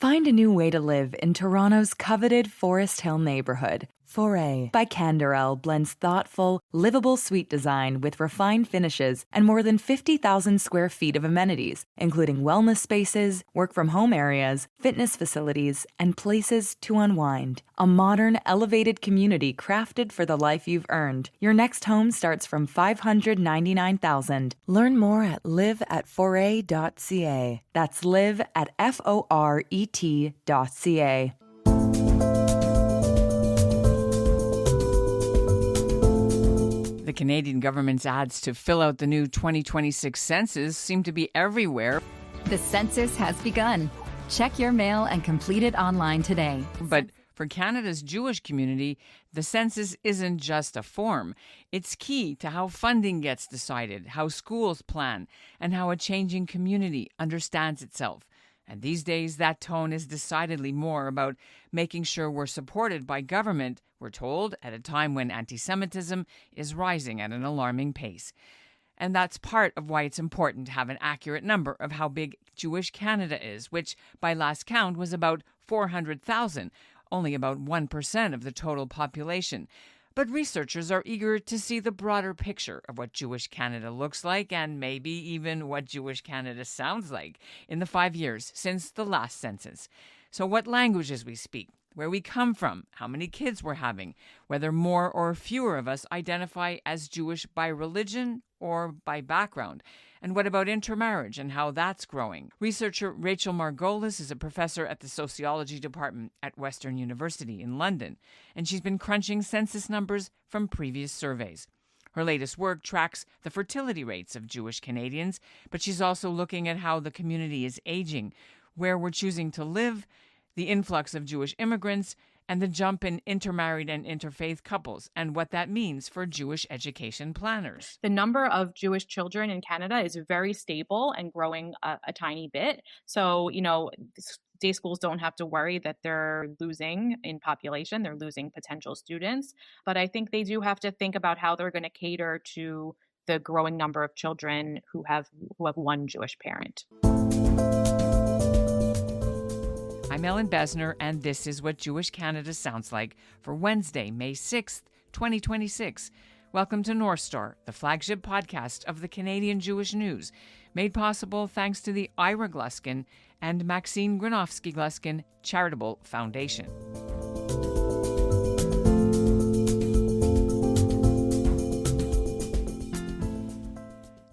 Find a new way to live in Toronto's coveted Forest Hill neighborhood. Foray by Canderel blends thoughtful, livable suite design with refined finishes and more than 50,000 square feet of amenities, including wellness spaces, work-from-home areas, fitness facilities, and places to unwind. A modern, elevated community crafted for the life you've earned. Your next home starts from $599,000. Learn more at live@foray.ca. That's live at FORET.ca. The Canadian government's ads to fill out the new 2026 census seem to be everywhere. The census has begun. Check your mail and complete it online today. But for Canada's Jewish community, the census isn't just a form. It's key to how funding gets decided, how schools plan, and how a changing community understands itself. And these days, that tone is decidedly more about making sure we're supported by government, we're told, at a time when anti-Semitism is rising at an alarming pace. And that's part of why it's important to have an accurate number of how big Jewish Canada is, which, by last count, was about 400,000, only about 1% of the total population. But researchers are eager to see the broader picture of what Jewish Canada looks like and maybe even what Jewish Canada sounds like in the 5 years since the last census. So what languages we speak, where we come from, how many kids we're having, whether more or fewer of us identify as Jewish by religion or by background. And what about intermarriage and how that's growing? Researcher Rachel Margolis is a professor at the sociology department at Western University in London, and she's been crunching census numbers from previous surveys. Her latest work tracks the fertility rates of Jewish Canadians, but she's also looking at how the community is aging, where we're choosing to live, the influx of Jewish immigrants, and the jump in intermarried and interfaith couples, and what that means for Jewish education planners. The number of Jewish children in Canada is very stable and growing a tiny bit. So, day schools don't have to worry that they're losing in population, they're losing potential students. But I think they do have to think about how they're going to cater to the growing number of children who have one Jewish parent. I'm Ellen Besner, and this is what Jewish Canada sounds like for Wednesday, May 6th, 2026. Welcome to North Star, the flagship podcast of the Canadian Jewish News, made possible thanks to the Ira Gluskin and Maxine Gronowski-Gluskin Charitable Foundation.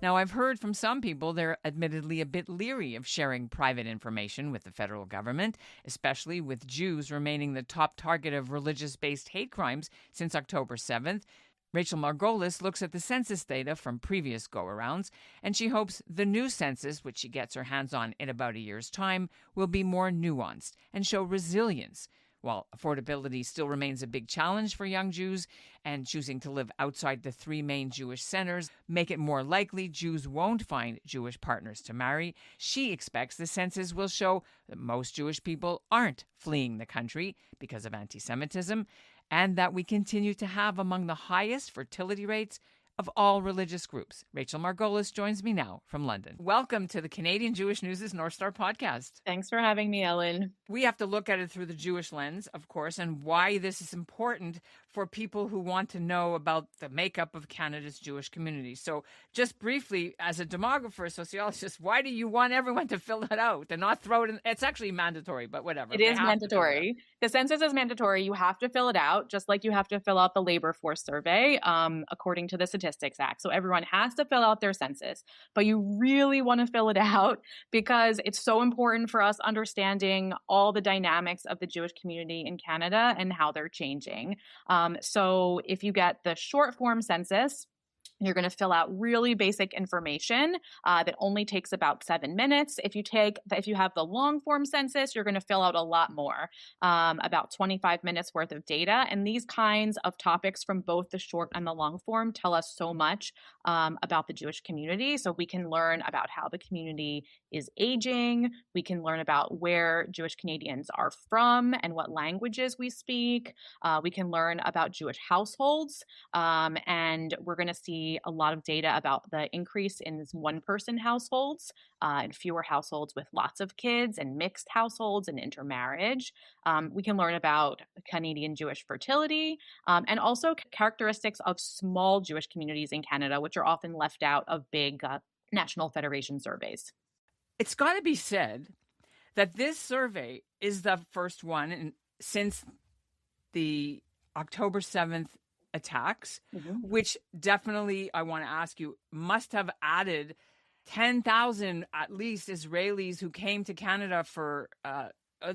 Now, I've heard from some people they're admittedly a bit leery of sharing private information with the federal government, especially with Jews remaining the top target of religious-based hate crimes since October 7th. Rachel Margolis looks at the census data from previous go-arounds, and she hopes the new census, which she gets her hands on in about a year's time, will be more nuanced and show resilience. While affordability still remains a big challenge for young Jews, and choosing to live outside the three main Jewish centers make it more likely Jews won't find Jewish partners to marry, she expects the census will show that most Jewish people aren't fleeing the country because of anti-Semitism, and that we continue to have among the highest fertility rates of all religious groups. Rachel Margolis joins me now from London. Welcome to the Canadian Jewish News' North Star podcast. Thanks for having me, Ellen. We have to look at it through the Jewish lens, of course, and why this is important for people who want to know about the makeup of Canada's Jewish community. So just briefly, as a demographer, a sociologist, why do you want everyone to fill that out and not throw it in? It's actually mandatory, but whatever. It is mandatory. The census is mandatory. You have to fill it out, just like you have to fill out the labor force survey, according to the Statistics Act. So everyone has to fill out their census, but you really want to fill it out because it's so important for us understanding all the dynamics of the Jewish community in Canada and how they're changing. So if you get the short form census, you're going to fill out really basic information that only takes about 7 minutes. If you have the long form census, you're going to fill out a lot more, about 25 minutes worth of data. And these kinds of topics from both the short and the long form tell us so much about the Jewish community. So we can learn about how the community is aging. We can learn about where Jewish Canadians are from and what languages we speak. We can learn about Jewish households. And we're going to see see a lot of data about the increase in this one-person households and fewer households with lots of kids and mixed households and intermarriage. We can learn about Canadian Jewish fertility and also characteristics of small Jewish communities in Canada, which are often left out of big National Federation surveys. It's got to be said that this survey is the first one since the October 7th attacks, which definitely, I want to ask you, must have added 10,000 at least Israelis who came to Canada for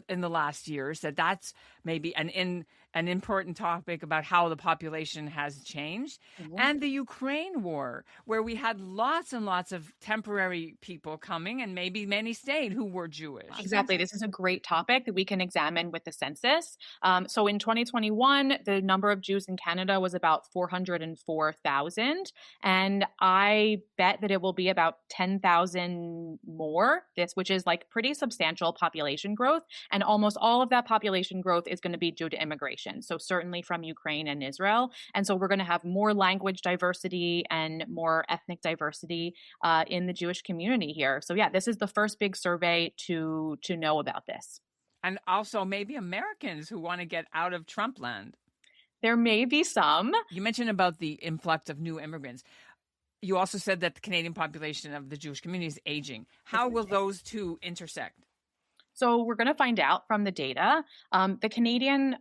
in the last years. That's maybe an important topic about how the population has changed. And the Ukraine war, where we had lots and lots of temporary people coming, and maybe many stayed who were Jewish. Exactly. This is a great topic that we can examine with the census. So in 2021, the number of Jews in Canada was about 404,000. And I bet that it will be about 10,000 more, which is like pretty substantial population growth. And almost all of that population growth is going to be due to immigration. So certainly from Ukraine and Israel. And so we're going to have more language diversity and more ethnic diversity in the Jewish community here. So yeah, this is the first big survey to know about this. And also maybe Americans who want to get out of Trump land. There may be some. You mentioned about the influx of new immigrants. You also said that the Canadian population of the Jewish community is aging. How will those two intersect? So we're going to find out from the data. The Canadian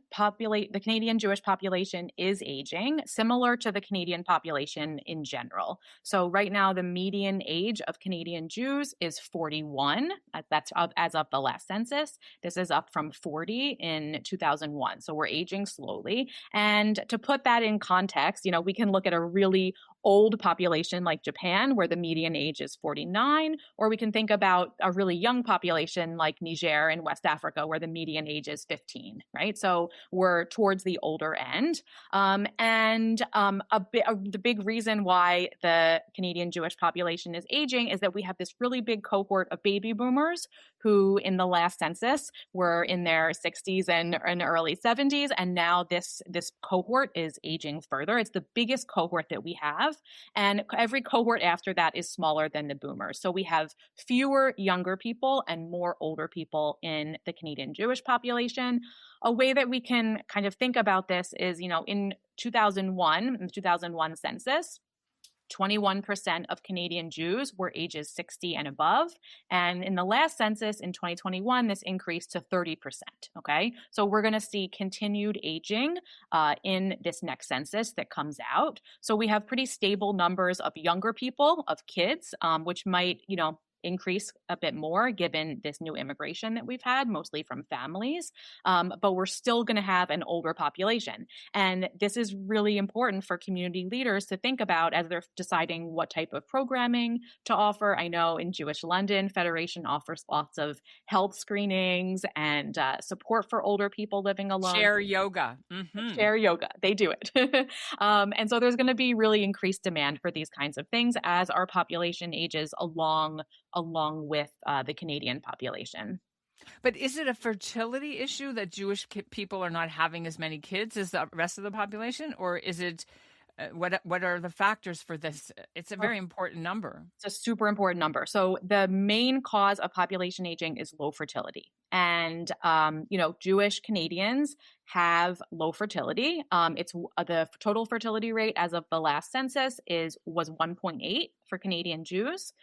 Jewish population is aging, similar to the Canadian population in general. So right now, the median age of Canadian Jews is 41. That's up as of the last census. This is up from 40 in 2001. So we're aging slowly. And to put that in context, we can look at a really old population like Japan, where the median age is 49, or we can think about a really young population like Niger in West Africa, where the median age is 15, right? So we're towards the older end. The big reason why the Canadian Jewish population is aging is that we have this really big cohort of baby boomers who in the last census were in their 60s and early 70s. And now this cohort is aging further. It's the biggest cohort that we have. And every cohort after that is smaller than the boomers. So we have fewer younger people and more older people in the Canadian Jewish population. A way that we can kind of think about this is, in the 2001 census, 21% of Canadian Jews were ages 60 and above. And in the last census in 2021, this increased to 30%. Okay. So we're going to see continued aging in this next census that comes out. So we have pretty stable numbers of younger people, of kids, which might, increase a bit more given this new immigration that we've had, mostly from families. But we're still going to have an older population. And this is really important for community leaders to think about as they're deciding what type of programming to offer. I know in Jewish London, Federation offers lots of health screenings and support for older people living alone. Share yoga. Share yoga. They do it. And so there's going to be really increased demand for these kinds of things as our population ages along with the Canadian population. But is it a fertility issue that Jewish people are not having as many kids as the rest of the population? Or is it, what are the factors for this? It's a very important number. It's a super important number. So the main cause of population aging is low fertility. And, Jewish Canadians have low fertility. It's the total fertility rate as of the last census was 1.8 for Canadian Jews,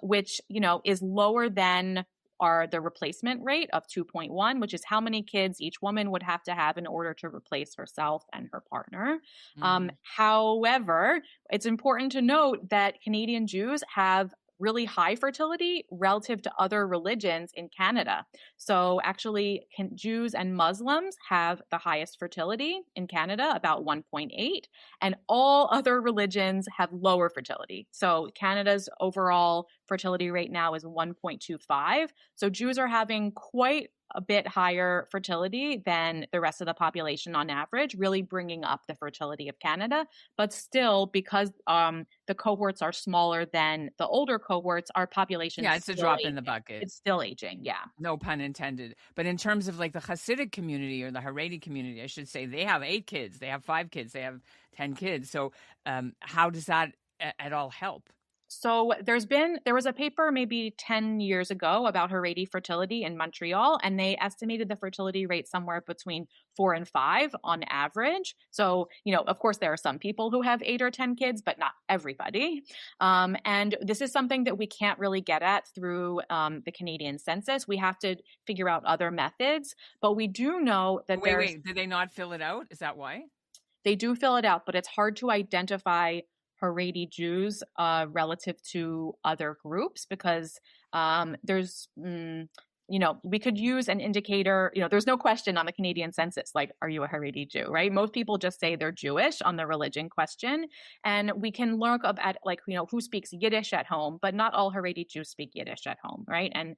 which, is lower than the replacement rate of 2.1, which is how many kids each woman would have to have in order to replace herself and her partner. However, it's important to note that Canadian Jews have really high fertility relative to other religions in Canada. So actually, Jews and Muslims have the highest fertility in Canada, about 1.8, and all other religions have lower fertility. So Canada's overall fertility rate now is 1.25. So Jews are having quite a bit higher fertility than the rest of the population on average, really bringing up the fertility of Canada. But still, because the cohorts are smaller than the older cohorts, our population Yeah, is it's a still drop in aging. the bucket. It's still aging, yeah. No pun intended. But in terms of like the Hasidic community or the Haredi community, I should say, they have 8 kids, they have 5 kids, they have 10 kids. So how does that at all help? So there was a paper maybe 10 years ago about Haredi fertility in Montreal, and they estimated the fertility rate somewhere between 4 and 5 on average. So, of course, there are some people who have 8 or 10 kids, but not everybody. And this is something that we can't really get at through the Canadian census. We have to figure out other methods, but we do know that Wait, did they not fill it out? Is that why? They do fill it out, but it's hard to identify Haredi Jews relative to other groups because there's, we could use an indicator. There's no question on the Canadian census, like, are you a Haredi Jew, right? Most people just say they're Jewish on the religion question. And we can look up at, who speaks Yiddish at home, but not all Haredi Jews speak Yiddish at home, right? And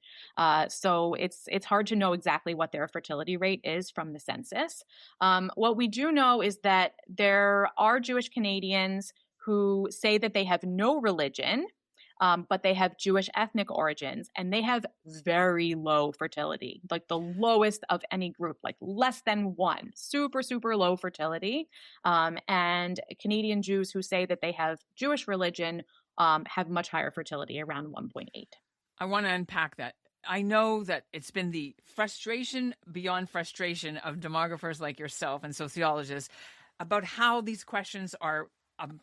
so it's hard to know exactly what their fertility rate is from the census. What we do know is that there are Jewish Canadians who say that they have no religion, but they have Jewish ethnic origins, and they have very low fertility, like the lowest of any group, like less than 1, super, super low fertility. And Canadian Jews who say that they have Jewish religion have much higher fertility, around 1.8. I want to unpack that. I know that it's been the frustration beyond frustration of demographers like yourself and sociologists about how these questions are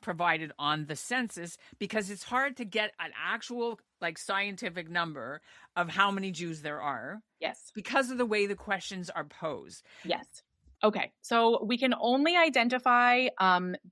provided on the census, because it's hard to get an actual scientific number of how many Jews there are. Yes. Because of the way the questions are posed. Yes. Okay. So we can only identify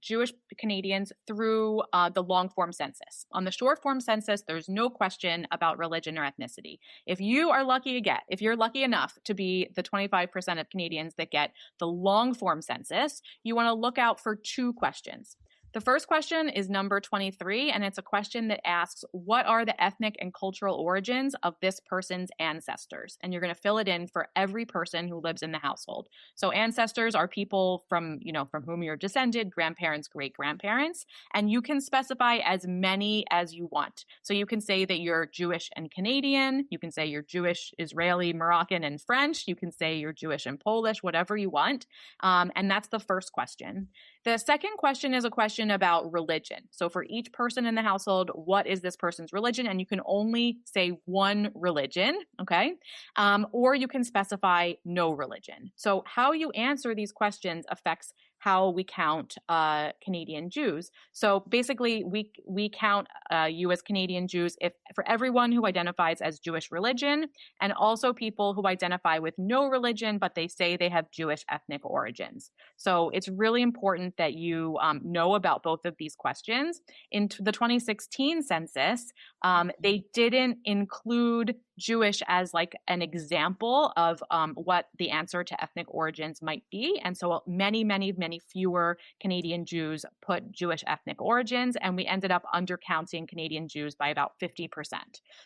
Jewish Canadians through the long form census. On the short form census, there's no question about religion or ethnicity. If you're lucky enough to be the 25% of Canadians that get the long form census, you want to look out for 2 questions. The first question is number 23, and it's a question that asks, what are the ethnic and cultural origins of this person's ancestors? And you're going to fill it in for every person who lives in the household. So ancestors are people from whom you're descended, grandparents, great-grandparents, and you can specify as many as you want. So you can say that you're Jewish and Canadian. You can say you're Jewish, Israeli, Moroccan, and French. You can say you're Jewish and Polish, whatever you want. And that's the first question. The second question is a question about religion. So for each person in the household, what is this person's religion? And you can only say one religion, okay? Or you can specify no religion. So how you answer these questions affects how we count Canadian Jews. So basically, we count you as Canadian Jews for everyone who identifies as Jewish religion, and also people who identify with no religion, but they say they have Jewish ethnic origins. So it's really important that you know about both of these questions. In the 2016 census, they didn't include Jewish as an example of what the answer to ethnic origins might be. And so many fewer Canadian Jews put Jewish ethnic origins, and we ended up undercounting Canadian Jews by about 50%.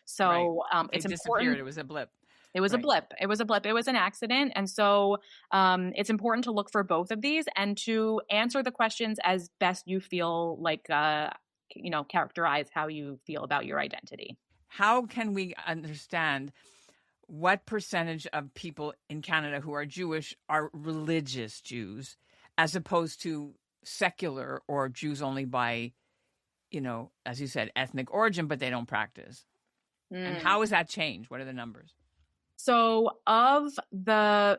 So it's important. It was a blip. It was a blip. It was a blip. It was an accident. And so it's important to look for both of these and to answer the questions as best you feel characterize how you feel about your identity. How can we understand what percentage of people in Canada who are Jewish are religious Jews as opposed to secular or Jews only by, as you said, ethnic origin, but they don't practice? And how has that changed? What are the numbers? So of the,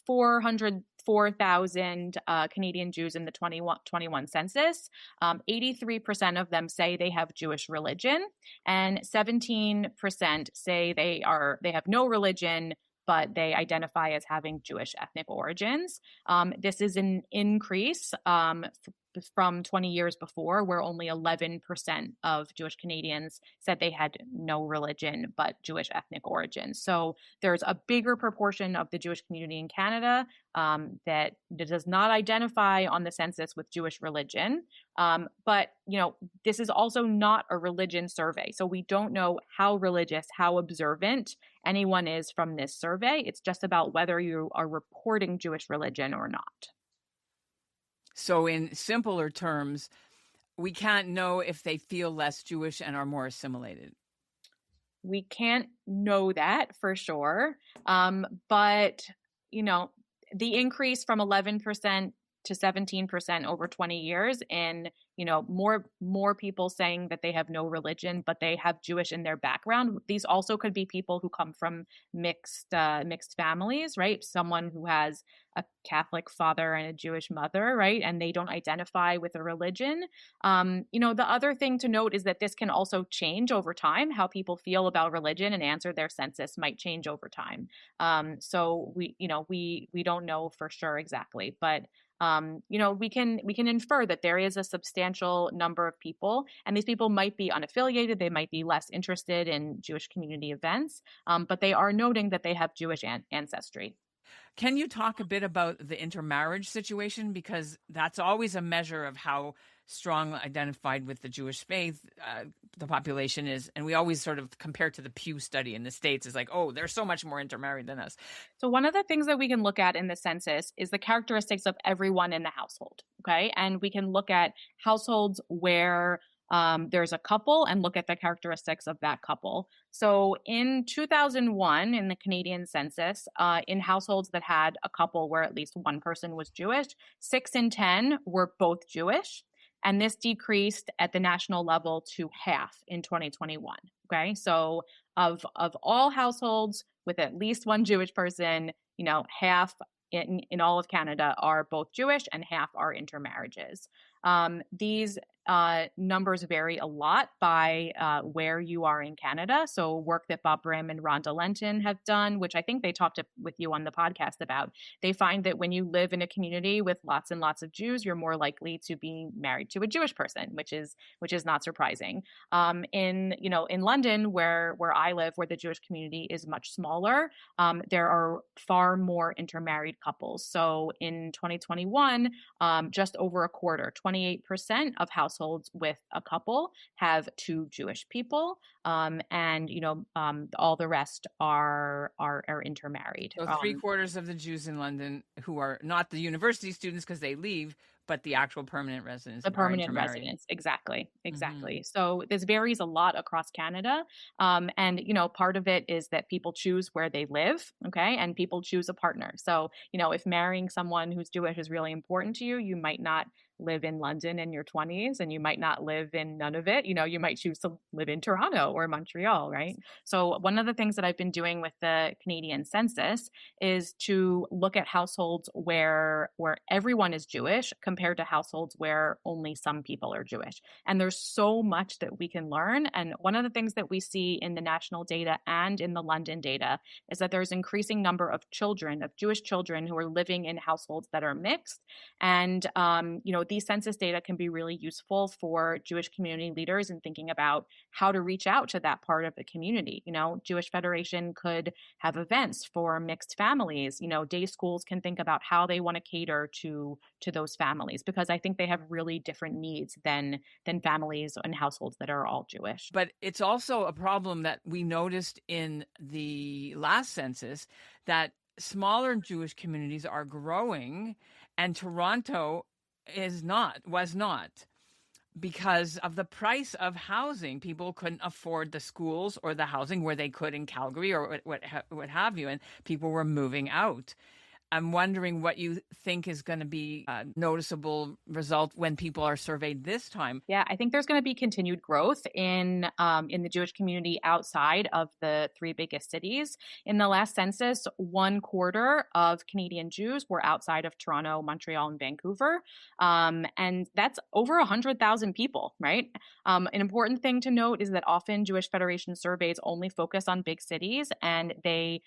404,000 Canadian Jews in the 2021 census, 83% of them say they have Jewish religion, and 17% say they have no religion, but they identify as having Jewish ethnic origins. This is an increase from 20 years before, where only 11% of Jewish Canadians said they had no religion but Jewish ethnic origin. So there's a bigger proportion of the Jewish community in Canada that does not identify on the census with Jewish religion. But, this is also not a religion survey. So we don't know how religious, how observant anyone is from this survey. It's just about whether you are reporting Jewish religion or not. So in simpler terms, we can't know if they feel less Jewish and are more assimilated. We can't know that for sure. But, the increase from 11% to 17% over 20 years and more people saying that they have no religion but they have Jewish in their background. These also could be people who come from mixed families, right? Someone who has a Catholic father and a Jewish mother, right? And they don't identify with a religion. The other thing to note is that this can also change over time. How people feel about religion and answer their census might change over time. So we don't know for sure exactly, but we can infer that there is a substantial number of people, and these people might be unaffiliated. They might be less interested in Jewish community events, but they are noting that they have Jewish ancestry. Can you talk a bit about the intermarriage situation? Because that's always a measure of how strongly identified with the Jewish faith the population is. And we always sort of compare to the Pew study in the States. It's like, oh, they're so much more intermarried than us. So one of the things that we can look at in the census is the characteristics of everyone in the household. Okay. And we can look at households where there's a couple and look at the characteristics of that couple. So in 2001, in the Canadian census, in households that had a couple where at least one person was Jewish, 6 in 10 were both Jewish. And this decreased at the national level to half in 2021. Okay. So of all households with at least one Jewish person, half in all of Canada are both Jewish and half are intermarriages. These numbers vary a lot by where you are in Canada. So work that Bob Brim and Rhonda Lenton have done, which I think they talked with you on the podcast about, they find that when you live in a community with lots and lots of Jews, you're more likely to be married to a Jewish person, which is not surprising. In London, where I live, where the Jewish community is much smaller, there are far more intermarried couples. So in 2021, just over a quarter, 28% of households with a couple have 2 Jewish people, and all the rest are intermarried. So 3/4 of the Jews in London who are not the university students because they leave, but the actual permanent residents. The permanent residents, exactly. Mm-hmm. So this varies a lot across Canada, and part of it is that people choose where they live, okay, and people choose a partner. So if marrying someone who's Jewish is really important to you, you might not live in London in your 20s and you might not live in none of it. You might choose to live in Toronto or Montreal, right? So one of the things that I've been doing with the Canadian census is to look at households where everyone is Jewish compared to households where only some people are Jewish. And there's so much that we can learn. And one of the things that we see in the national data and in the London data is that there's increasing number of Jewish children who are living in households that are mixed. And, these census data can be really useful for Jewish community leaders in thinking about how to reach out to that part of the community. Jewish Federation could have events for mixed families. Day schools can think about how they want to cater to those families, because I think they have really different needs than families and households that are all Jewish. But it's also a problem that we noticed in the last census, that smaller Jewish communities are growing, and Toronto was not, because of the price of housing. People couldn't afford the schools or the housing where they could in Calgary or what have you, and people were moving out. I'm wondering what you think is going to be a noticeable result when people are surveyed this time. Yeah, I think there's going to be continued growth in the Jewish community outside of the 3 biggest cities. In the last census, 1/4 of Canadian Jews were outside of Toronto, Montreal, and Vancouver. And that's over 100,000 people, right? An important thing to note is that often Jewish Federation surveys only focus on big cities, and they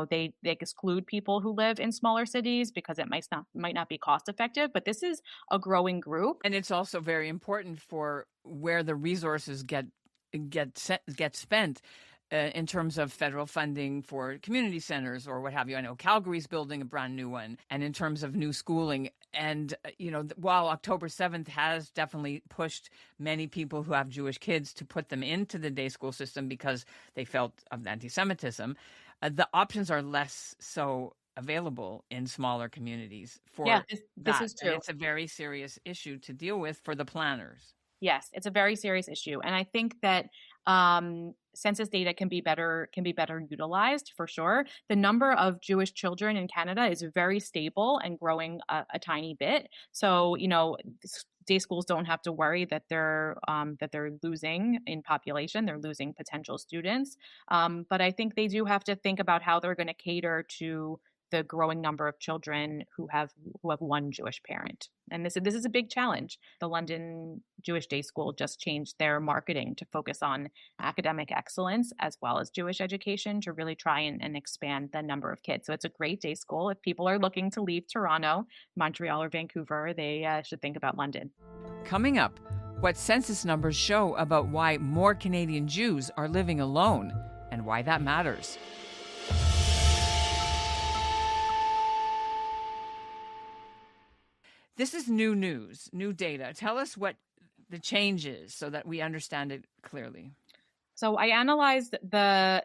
they exclude people who live in smaller cities because it might not be cost effective. But this is a growing group. And it's also very important for where the resources get spent. In terms of federal funding for community centers or what have you. I know Calgary's building a brand new one. And in terms of new schooling. And, while October 7th has definitely pushed many people who have Jewish kids to put them into the day school system because they felt of anti-Semitism, the options are less so available in smaller communities for this is true. And it's a very serious issue to deal with for the planners. Yes, it's a very serious issue. And I think that census data can be better utilized for sure. The number of Jewish children in Canada is very stable and growing a tiny bit. So, day schools don't have to worry that they're losing in population. They're losing potential students. But I think they do have to think about how they're going to cater to the growing number of children who have one Jewish parent. And this is a big challenge. The London Jewish Day School just changed their marketing to focus on academic excellence as well as Jewish education to really try and expand the number of kids. So it's a great day school. If people are looking to leave Toronto, Montreal, or Vancouver, they should think about London. Coming up, what census numbers show about why more Canadian Jews are living alone and why that matters. This is new news, new data. Tell us what the change is so that we understand it clearly. So I analyzed the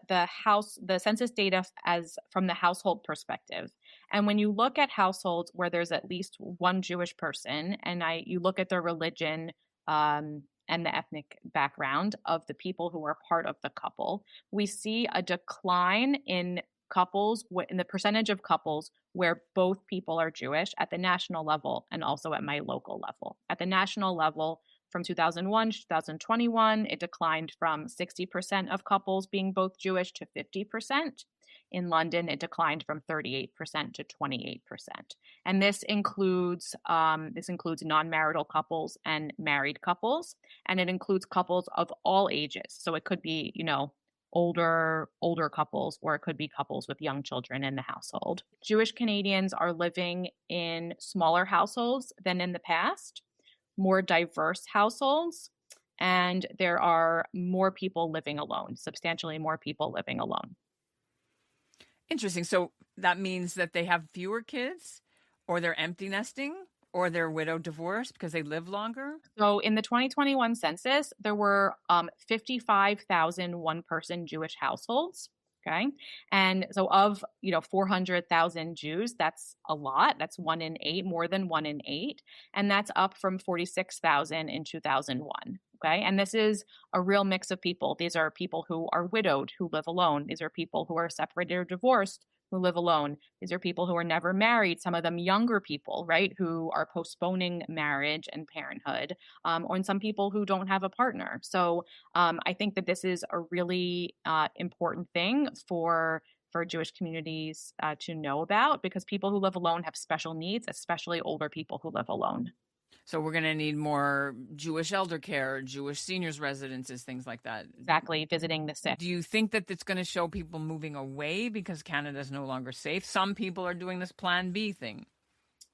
census data as from the household perspective. And when you look at households where there's at least one Jewish person, and you look at their religion and the ethnic background of the people who are part of the couple, we see a decline in the percentage of couples where both people are Jewish at the national level and also at my local level. At the national level, from 2001 to 2021, it declined from 60% of couples being both Jewish to 50%. In London, it declined from 38% to 28%. And this includes non-marital couples and married couples, and it includes couples of all ages. So it could be, older couples, or it could be couples with young children in the household. Jewish Canadians are living in smaller households than in the past, more diverse households, and there are more people living alone, substantially more people living alone. Interesting. So that means that they have fewer kids, or they're empty nesting, or they're widow divorced because they live longer? So in the 2021 census, there were 55,000 one-person Jewish households. Okay. And so of, 400,000 Jews, that's a lot. That's 1 in 8, more than 1 in 8. And that's up from 46,000 in 2001. Okay. And this is a real mix of people. These are people who are widowed, who live alone. These are people who are separated or divorced, who live alone. These are people who are never married, some of them younger people, right, who are postponing marriage and parenthood, or some people who don't have a partner. So I think that this is a really important thing for Jewish communities to know about, because people who live alone have special needs, especially older people who live alone. So we're going to need more Jewish elder care, Jewish seniors residences, things like that. Exactly, visiting the sick. Do you think that it's going to show people moving away because Canada is no longer safe? Some people are doing this Plan B thing.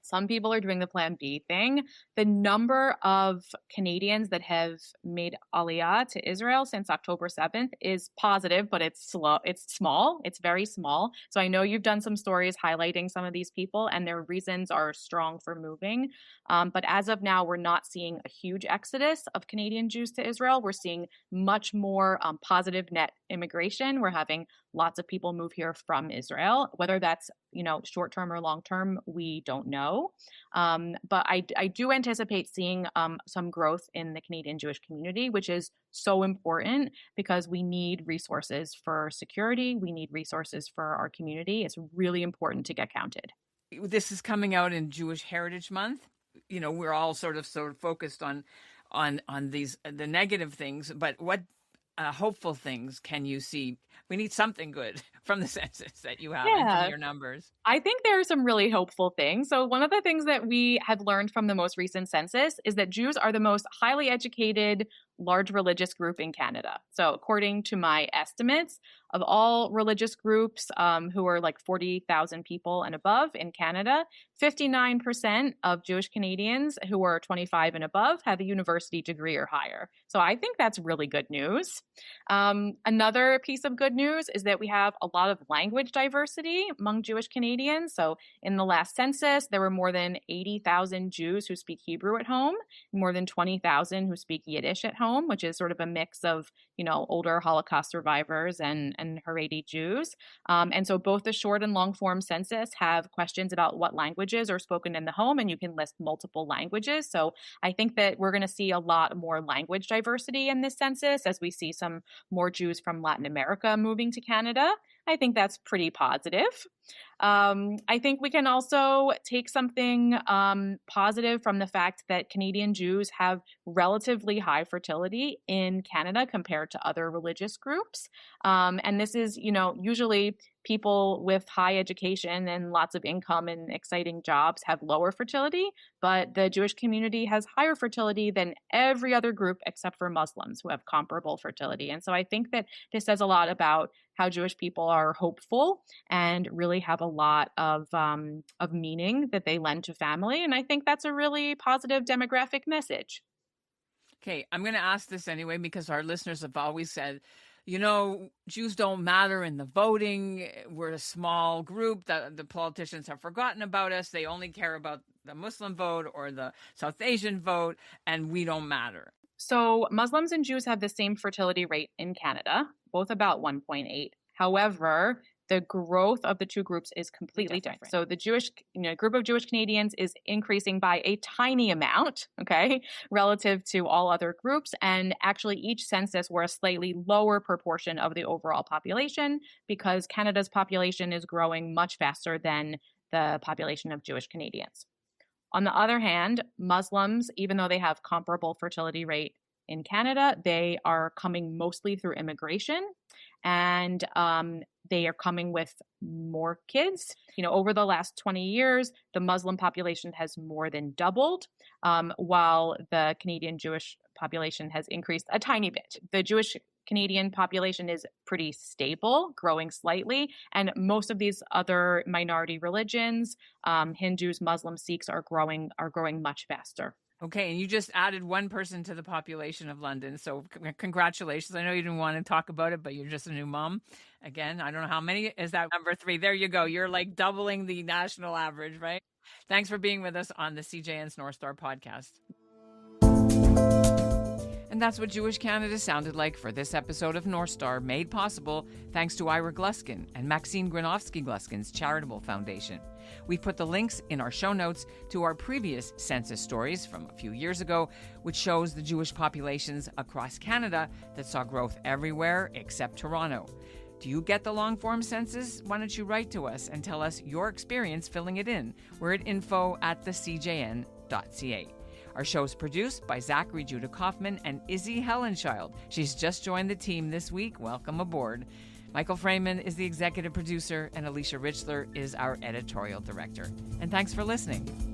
Some people are doing the Plan B thing. The number of Canadians that have made Aliyah to Israel since October 7th is positive, but it's slow. It's small. It's very small. So I know you've done some stories highlighting some of these people, and their reasons are strong for moving. But as of now, we're not seeing a huge exodus of Canadian Jews to Israel. We're seeing much more positive net immigration. We're having lots of people move here from Israel. Whether that's short-term or long-term, we don't know. But I do anticipate seeing some growth in the Canadian Jewish community, which is so important because we need resources for security. We need resources for our community. It's really important to get counted. This is coming out in Jewish Heritage Month. We're all sort of focused on the negative things, but what hopeful things can you see? We need something good from the census that you have and from your numbers. I think there are some really hopeful things. So one of the things that we have learned from the most recent census is that Jews are the most highly educated, large religious group in Canada. So according to my estimates, of all religious groups who are like 40,000 people and above in Canada, 59% of Jewish Canadians who are 25 and above have a university degree or higher. So I think that's really good news. Another piece of good news is that we have a lot of language diversity among Jewish Canadians. So in the last census, there were more than 80,000 Jews who speak Hebrew at home, more than 20,000 who speak Yiddish at home, which is sort of a mix of, older Holocaust survivors and Haredi Jews. And so both the short and long form census have questions about what languages are spoken in the home, and you can list multiple languages. So I think that we're going to see a lot more language diversity in this census as we see some more Jews from Latin America moving to Canada. I think that's pretty positive. I think we can also take something positive from the fact that Canadian Jews have relatively high fertility in Canada compared to other religious groups. And this is, usually people with high education and lots of income and exciting jobs have lower fertility, but the Jewish community has higher fertility than every other group except for Muslims who have comparable fertility. And so I think that this says a lot about how Jewish people are hopeful and really have a lot of meaning that they lend to family. And I think that's a really positive demographic message. Okay, I'm going to ask this anyway because our listeners have always said, Jews don't matter in the voting. We're a small group. The politicians have forgotten about us. They only care about the Muslim vote or the South Asian vote, and we don't matter. So Muslims and Jews have the same fertility rate in Canada, both about 1.8. However, the growth of the two groups is completely different. So the Jewish, group of Jewish Canadians is increasing by a tiny amount, relative to all other groups. And actually each census were a slightly lower proportion of the overall population because Canada's population is growing much faster than the population of Jewish Canadians. On the other hand, Muslims, even though they have comparable fertility rate in Canada, they are coming mostly through immigration, and they are coming with more kids. Over the last 20 years, the Muslim population has more than doubled, while the Canadian Jewish population has increased a tiny bit. The Jewish Canadian population is pretty stable, growing slightly, and most of these other minority religions, Hindus, Muslims, Sikhs, are growing much faster. Okay, and you just added one person to the population of London, so congratulations. I know you didn't want to talk about it, but you're just a new mom. Again, I don't know how many. Is that number 3? There you go. You're like doubling the national average, right? Thanks for being with us on the CJN's North Star podcast. And that's what Jewish Canada sounded like for this episode of North Star, made possible thanks to Ira Gluskin and Maxine Granovsky-Gluskin's charitable foundation. We've put the links in our show notes to our previous census stories from a few years ago, which shows the Jewish populations across Canada that saw growth everywhere except Toronto. Do you get the long-form census? Why don't you write to us and tell us your experience filling it in? We're at info@thecjn.ca. Our show is produced by Zachary Judah Kaufman and Izzy Helenschild. She's just joined the team this week. Welcome aboard. Michael Freeman is the executive producer, and Alicia Richler is our editorial director. And thanks for listening.